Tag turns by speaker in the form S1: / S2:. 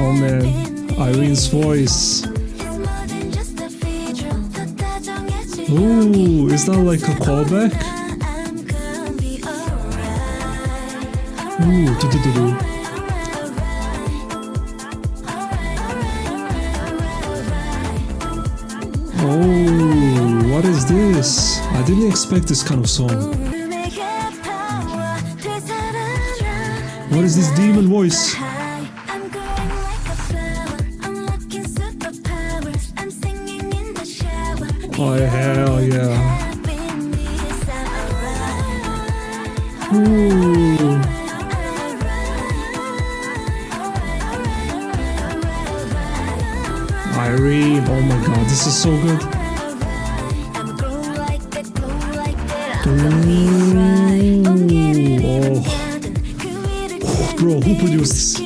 S1: Oh man, Irene's voice. Ooh, is that like a callback? Ooh, do. Oh, what is this? I didn't expect this kind of song. What is this demon voice? Oh hell yeah. Ooh. Irene, oh my god, this is so good. Ooh. Oh. Bro, who produced this?